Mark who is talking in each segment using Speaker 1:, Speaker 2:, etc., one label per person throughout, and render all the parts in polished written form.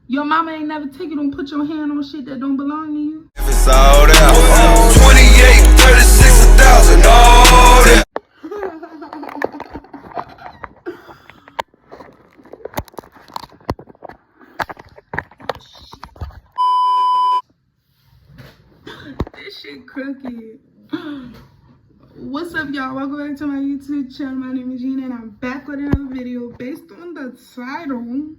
Speaker 1: Your mama ain't never take you, don't put your hand on shit that don't belong to you.
Speaker 2: If it's all that 28, 36, 1,000, all that.
Speaker 1: This shit crooked. What's up, y'all? Welcome back to my YouTube channel. My name is Gina and I'm back with another video based on the title.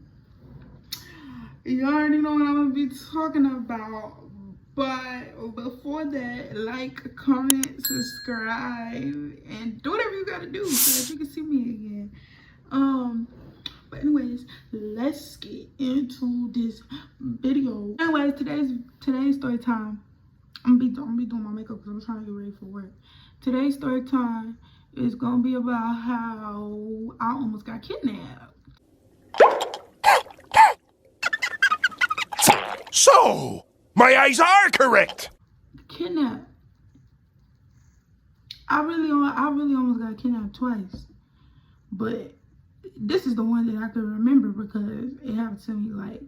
Speaker 1: You already know what I'm gonna be talking about. But before that, like, comment, subscribe, and do whatever you gotta do so that you can see me again. But anyways, let's get into this video. Anyways, today's story time. I'm gonna be doing my makeup because I'm trying to get ready for work. Today's story time is gonna be about how I almost got kidnapped.
Speaker 3: So, my eyes are correct.
Speaker 1: Kidnapped. I really almost got kidnapped twice, but this is the one that I can remember because it happened to me like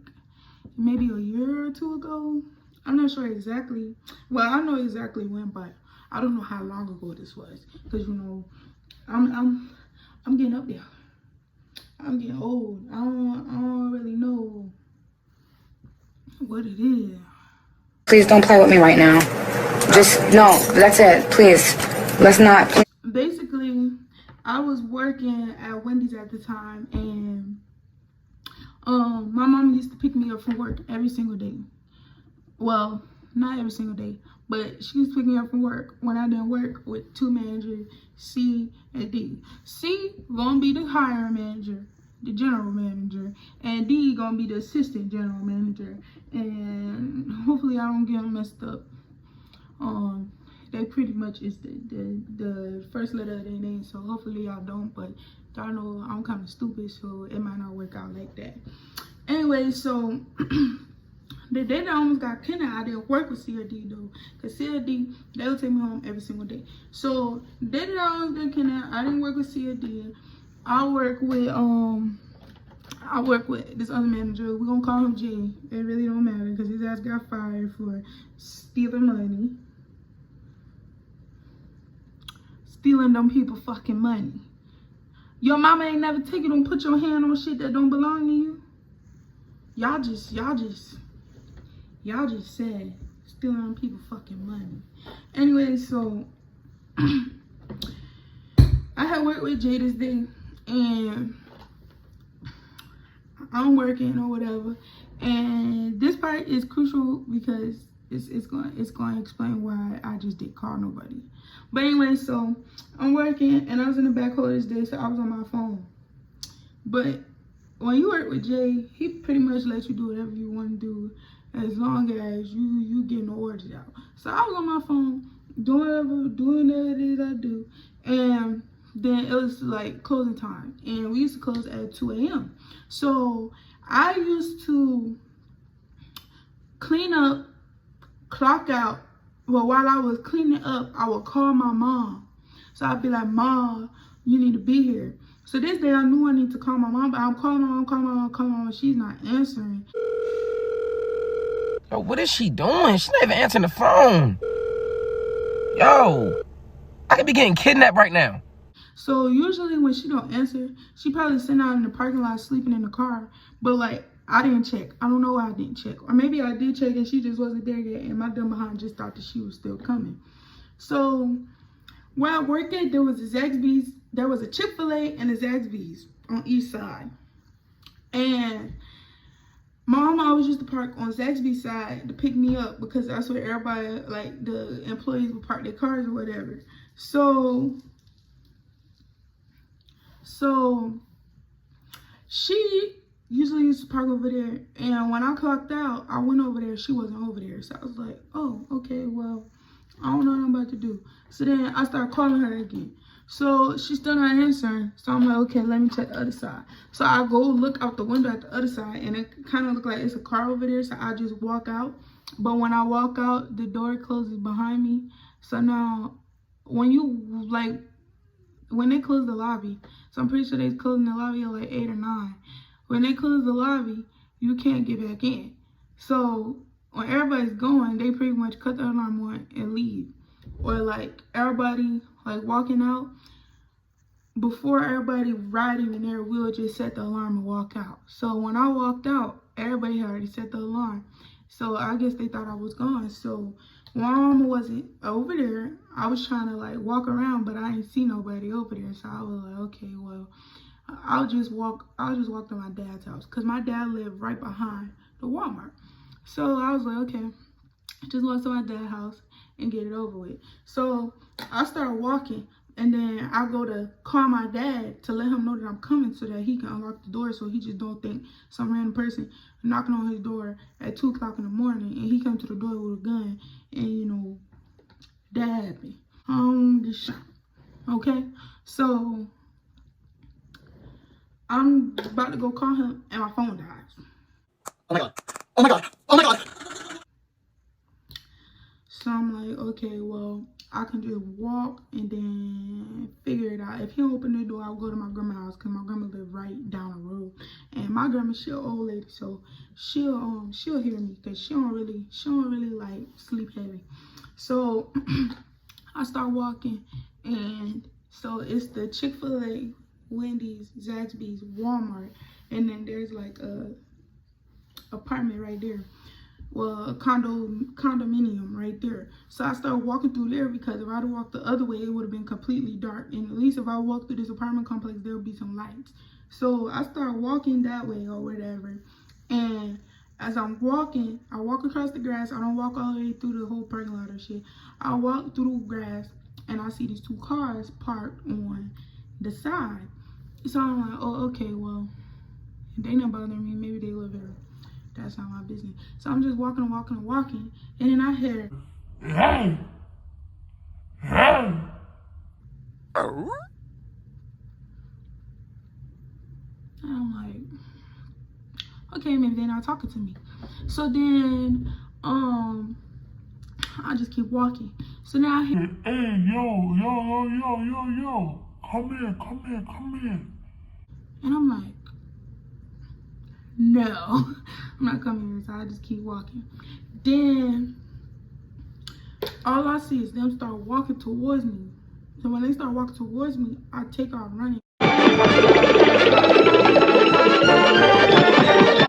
Speaker 1: maybe a year or two ago. I'm not sure exactly. Well, I know exactly when, but I don't know how long ago this was because you know I'm getting up there. I'm getting old. I don't really know what it is.
Speaker 4: Please don't play with me right now. Just, no, that's it. Please, let's not.
Speaker 1: Basically, I was working at Wendy's at the time, and my mom used to pick me up from work every single day. Well, not every single day, but she used to pick me up from work when I didn't work with two managers, C and D. C gonna be the hiring manager, the general manager, and D gonna be the assistant general manager. And hopefully I don't get them messed up. They pretty much is the first letter of their name, so hopefully y'all don't, but y'all know I'm kind of stupid, so it might not work out like that. Anyway, so the day that I almost got kidnapped, I didn't work with CRD though, because CRD, they would take me home every single day. So the day that I almost got kidnapped, I didn't work with CRD. I work with this other manager. We're gonna call him Jay. It really don't matter because his ass got fired for stealing money. Stealing them people fucking money. Your mama ain't never take you, don't put your hand on shit that don't belong to you. Y'all just said stealing them people fucking money. Anyway, so I had worked with Jay this day and I'm working or whatever, and this part is crucial because it's going to explain why I just didn't call nobody. But anyway, so I'm working and I was in the back hall this day, so I was on my phone. But when you work with Jay, he pretty much lets you do whatever you want to do as long as you getting the orders out. So I was on my phone doing whatever it is I do, and then it was like closing time, and we used to close at 2 a.m. So I used to clean up, clock out. Well, while I was cleaning up, I would call my mom. So I'd be like, Mom, you need to be here. So this day I knew I need to call my mom, but I'm calling my mom, she's not answering.
Speaker 5: Yo, what is she doing? She's not even answering the phone. Yo, I could be getting kidnapped right now.
Speaker 1: So usually when she don't answer, she probably sitting out in the parking lot sleeping in the car. But like, I didn't check. I don't know why I didn't check. Or maybe I did check and she just wasn't there yet, and my dumb behind just thought that she was still coming. So where I work at, there was a Zaxby's. There was a Chick-fil-A and a Zaxby's on each side. And my mom always used to park on Zaxby's side to pick me up because that's where everybody, like the employees, would park their cars or whatever. So she usually used to park over there, and when I clocked out, I went over there, she wasn't over there. So I was like, oh, okay, well, I don't know what I'm about to do. So then I started calling her again. So she's still not answering. So I'm like, okay, let me check the other side. So I go look out the window at the other side, and it kind of looked like it's a car over there. So I just walk out. But when I walk out, the door closes behind me. So now when they close the lobby, so I'm pretty sure they closing the lobby at like 8 or 9. When they close the lobby, you can't get back in. So when everybody's going, they pretty much cut the alarm on and leave. Or like everybody like walking out, before everybody riding in there, we'll just set the alarm and walk out. So when I walked out, everybody had already set the alarm. So I guess they thought I was gone. So when my mama wasn't over there, I was trying to like walk around, but I didn't see nobody over there. So I was like, okay, well, I'll just walk to my dad's house, because my dad lived right behind the Walmart. So I was like, okay, just walk to my dad's house and get it over with. So I started walking, and then I go to call my dad to let him know that I'm coming so that he can unlock the door, so he just don't think some random person knocking on his door at 2 o'clock in the morning and he come to the door with a gun and, you know, that happened. Get shot. Okay? So I'm about to go call him and my phone dies.
Speaker 6: Oh my god. Oh my god. Oh my god.
Speaker 1: So I'm like, okay, well, I can just walk and then figure it out. If he don't open the door, I'll go to my grandma's house, because my grandma live right down the road. And my grandma, she an old lady, so she'll hear me, because she don't really like sleep heavy. So I start walking, and so it's the Chick-fil-A, Wendy's, Zaxby's, Walmart, and then there's like a apartment right there. Well, a condominium right there. So I started walking through there, because if I'd have walked the other way, it would have been completely dark. And at least if I walked through this apartment complex, there would be some lights. So I started walking that way or whatever. And as I'm walking, I walk across the grass. I don't walk all the way through the whole parking lot or shit. I walk through the grass, and I see these 2 cars parked on the side. So I'm like, oh, okay, well, they not bothering me. Maybe they live here. That's not my business. So I'm just walking, and then I hear, and I'm like, okay, maybe they're not talking to me. So then, I just keep walking. So now I hear,
Speaker 7: Hey, yo, come here.
Speaker 1: and I'm like, no, I'm not coming here. So I just keep walking. Then all I see is them start walking towards me. So when they start walking towards me, I take off running.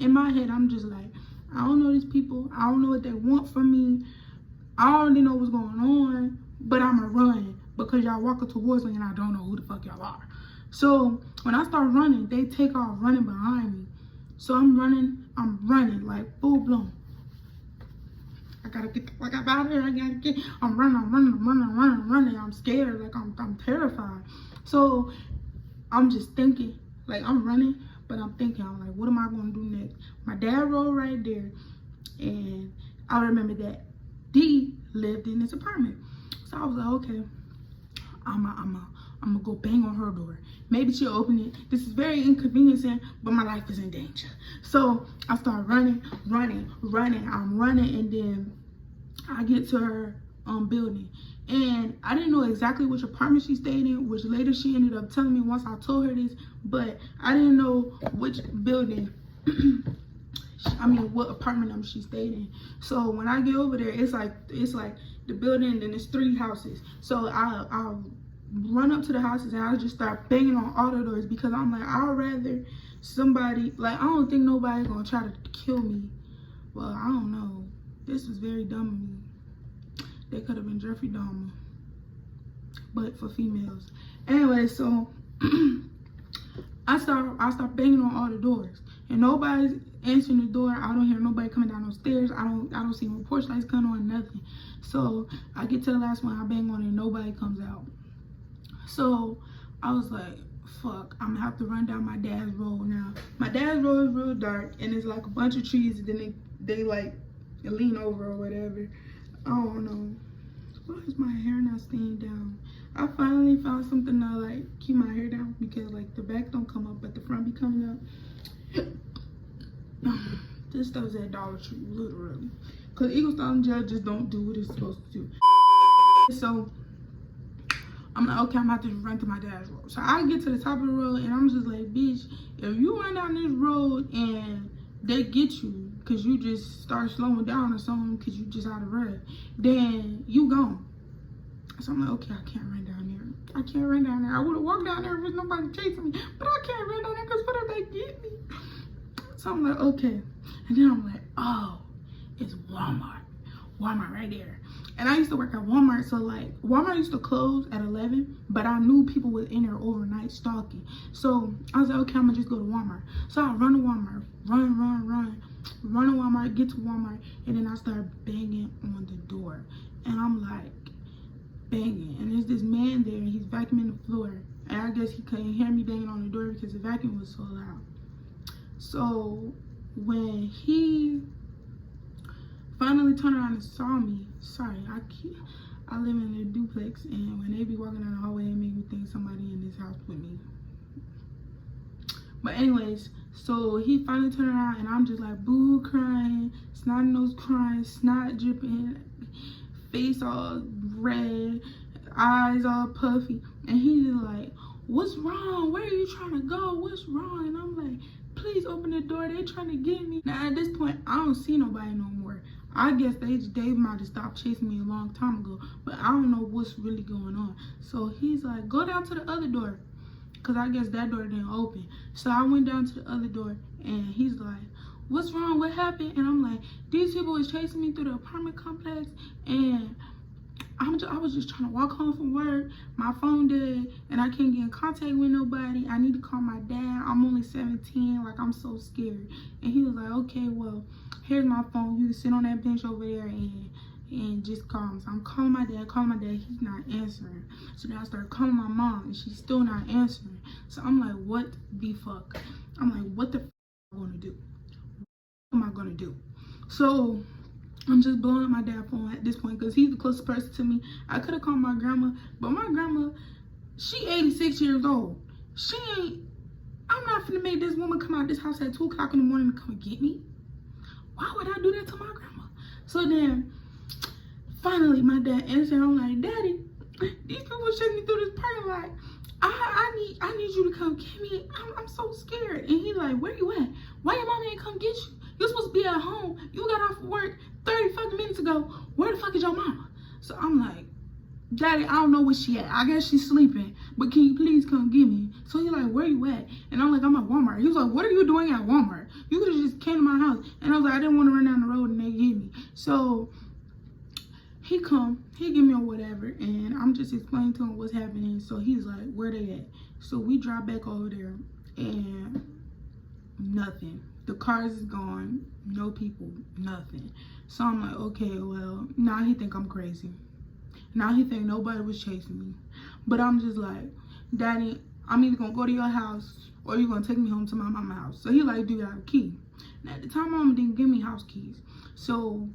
Speaker 1: In my head, I'm just like, I don't know these people. I don't know what they want from me. I already know what's going on, but I'ma run, because y'all walking towards me and I don't know who the fuck y'all are. So when I start running, they take off running behind me. So I'm running like full blown. I gotta get the fuck up out of here. I'm running. I'm scared, like I'm terrified. So I'm just thinking, like I'm running, but I'm thinking, I'm like, what am I gonna do next? My dad rode right there, and I remember that D lived in this apartment. So I was like, okay, I'm gonna go bang on her door. Maybe she'll open it. This is very inconveniencing, but my life is in danger. So I start running. I'm running, and then I get to her building. And I didn't know exactly which apartment she stayed in, which later she ended up telling me once I told her this, but I didn't know which building, what apartment number she stayed in. So when I get over there, it's like the building, and there's 3 houses. So I'll run up to the houses, and I'll just start banging on all the doors, because I'm like, I'd rather somebody, like, I don't think nobody's gonna try to kill me. Well, I don't know. This was very dumb of me. They could have been Jeffrey Dahmer, but for females. Anyway, so I start banging on all the doors, and nobody's answering the door. I don't hear nobody coming down those stairs. I don't see no porch lights coming on, nothing. So I get to the last one, I bang on it, and nobody comes out. So I was like, fuck, I'm gonna have to run down my dad's road now. My dad's road is real dark, and it's like a bunch of trees, and then they like lean over or whatever. I don't know. Why is my hair not staying down? I finally found something to like keep my hair down, because like the back don't come up, but the front be coming up. This stuff's at Dollar Tree, literally. Cause Eagle Style and Gel just don't do what it's supposed to do. So I'm like, okay, I'm gonna have to run to my dad's road. So I get to the top of the road, and I'm just like, bitch, if you run down this road and they get you because you just start slowing down or something because you just out of breath, then you gone. So I'm like, okay, I can't run down there. I can't run down there. I would have walked down there if there's nobody chasing me, but I can't run down there because what if they get me? So I'm like, okay. And then I'm like, oh, it's Walmart. Walmart right there. And I used to work at Walmart, so like Walmart used to close at 11, but I knew people was in there overnight stalking. So I was like, okay, I'm gonna just go to Walmart. So I run to Walmart, run to Walmart, get to Walmart, and then I start banging on the door. And I'm like banging, and there's this man there, and he's vacuuming the floor. And I guess he couldn't hear me banging on the door because the vacuum was so loud. So when he finally turned around and saw me, sorry, I live in a duplex, and when they be walking down the hallway, they make me think somebody in this house with me. But anyways, so he finally turned around, and I'm just like boo crying, snot nose crying, snot dripping, face all red, eyes all puffy, and he's like, what's wrong? Where are you trying to go? What's wrong? And I'm like, please open the door, they trying to get me. Now at this point, I don't see nobody no more. I guess they might have stopped chasing me a long time ago, but I don't know what's really going on. So he's like, go down to the other door, because I guess that door didn't open. So I went down to the other door, and he's like, what's wrong? What happened? And I'm like, these people was chasing me through the apartment complex, and I was just trying to walk home from work. My phone dead, and I can't get in contact with nobody. I need to call my dad. I'm only 17. Like, I'm so scared. And he was like, okay, well, here's my phone. You can sit on that bench over there and just call me. So I'm calling my dad. He's not answering. So then I started calling my mom, and she's still not answering. So I'm like, what the fuck? I'm like, what the fuck am I gonna do? What am I gonna do? So I'm just blowing up my dad's phone at this point because he's the closest person to me. I could have called my grandma, but my grandma, she 86 years old. I'm not finna make this woman come out this house at 2 o'clock in the morning to come and get me. Why would I do that to my grandma? So then, finally, my dad answered. I'm like, Daddy, these people chasing me through this parking lot. I need you to come get me. I'm so scared. And he like, where you at? Why your mama ain't come get you? You're supposed to be at home. You got off work 30 fucking minutes ago. Where the fuck is your mama? So I'm like, Daddy, I don't know where she at. I guess she's sleeping, but can you please come get me? So he's like, where you at? And I'm like, I'm at Walmart. He was like, what are you doing at Walmart? You could have just came to my house. And I was like, I didn't want to run down the road and they get me. So he give me or whatever, and I'm just explaining to him what's happening. So he's like, where they at? So we drive back over there, and nothing. The cars is gone, no people, nothing. So I'm like, okay, well, now he think I'm crazy. Now he think nobody was chasing me. But I'm just like, Daddy, I'm either gonna go to your house or you're gonna take me home to my mama's house. So he like, do you have a key? Now at the time, Mama didn't give me house keys. So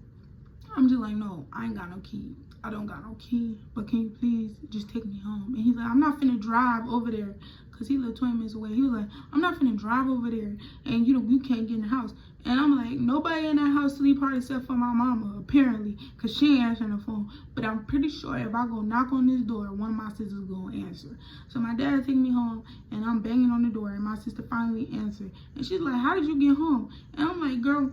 Speaker 1: I'm just like, no, I ain't got no key. I don't got no key, but can you please just take me home? And he's like, I'm not finna drive over there, because he lived 20 minutes away. He was like, I'm not finna drive over there, and you can't get in the house. And I'm like, nobody in that house sleep hard except for my mama, apparently, because she ain't answering the phone. But I'm pretty sure if I go knock on this door, one of my sisters gonna answer. So my dad take me home, and I'm banging on the door, and my sister finally answered. And she's like, how did you get home? And I'm like, girl,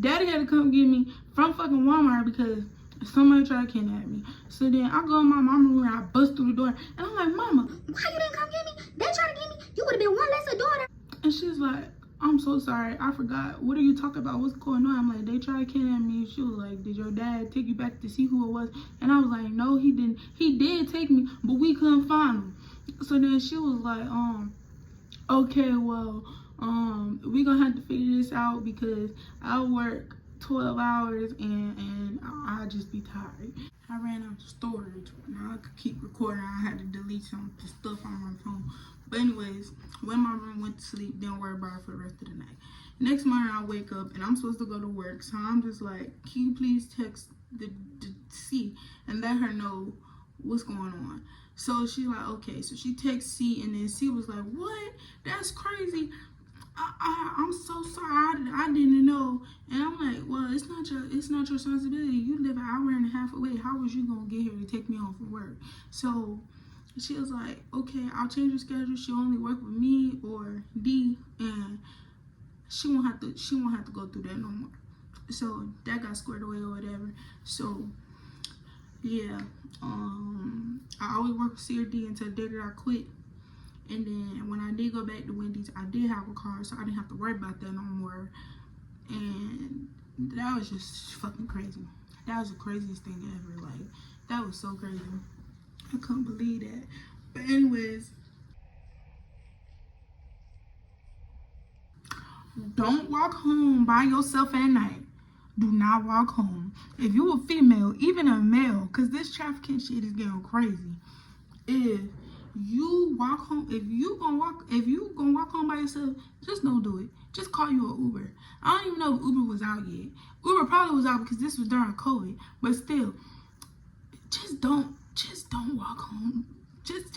Speaker 1: Daddy had to come get me from fucking Walmart because somebody tried to kidnap me. So then I go in my mama's room and I bust through the door. And I'm like, Mama,
Speaker 8: why you didn't come get me? They tried to get me. You would have been one lesser daughter.
Speaker 1: And she's like, I'm so sorry. I forgot. What are you talking about? What's going on? I'm like, they tried to kidnap me. She was like, did your dad take you back to see who it was? And I was like, no, he didn't. He did take me, but we couldn't find him. So then she was like, okay, well, we gonna have to figure this out because I work 12 hours and I just be tired. I ran out of storage. Now I could keep recording. I had to delete some stuff on my phone. But anyways, when my room went to sleep, didn't worry about it for the rest of the night. Next morning I wake up and I'm supposed to go to work. So I'm just like, can you please text the C and let her know what's going on? So she's like, okay. So she texts C, and then C was like, what? That's crazy. I'm so sorry. I didn't know. And I'm like, well, it's not your responsibility. You live an hour and a half away. How was you gonna get here to take me home from work? So she was like, okay, I'll change your schedule. She'll only work with me or D. And she won't have to go through that no more. So that got squared away or whatever. So yeah, I always worked with CRD until the day that I quit. And then when I did go back to Wendy's, I did have a car, so I didn't have to worry about that no more. And that was just fucking crazy. That was the craziest thing ever. Like, that was so crazy. I couldn't believe that. But anyways, don't walk home by yourself at night. Do not walk home. If you a female, even a male, because this trafficking shit is getting crazy. If you walk home, if you gonna walk home by yourself, just don't do it. Just call you an Uber. I don't even know if Uber was out yet. Uber probably was out because this was during COVID. But still, just don't walk home. Just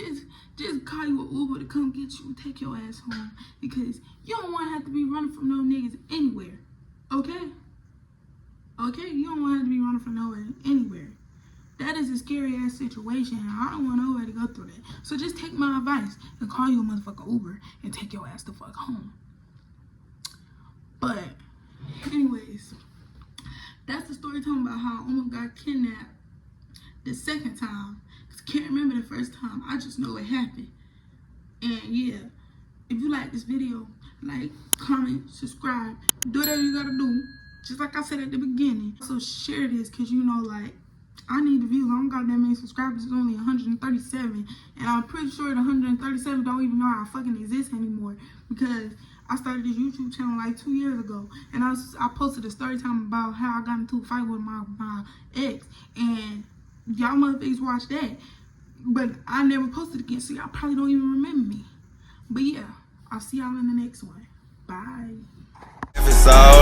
Speaker 1: call you an Uber to come get you and take your ass home, because you don't want to have to be running from no niggas anywhere. Okay? Okay? You don't want to have to be running from nowhere anywhere. That is a scary ass situation, and I don't want nobody to go through that. So just take my advice and call you a motherfucking Uber and take your ass the fuck home. But anyways, that's the story time about how I almost got kidnapped the second time. Cause I can't remember the first time. I just know it happened. And yeah, if you like this video, like, comment, subscribe, do whatever you gotta do. Just like I said at the beginning. So share this, cause you know, like, I need the views. I don't got that many subscribers. It's only 137. And I'm pretty sure the 137 don't even know I fucking exist anymore, because I started this YouTube channel like 2 years ago. And I posted a story time about how I got into a fight with my ex. And y'all motherfuckers watched that. But I never posted again, so y'all probably don't even remember me. But yeah, I'll see y'all in the next one. Bye.
Speaker 2: If it's all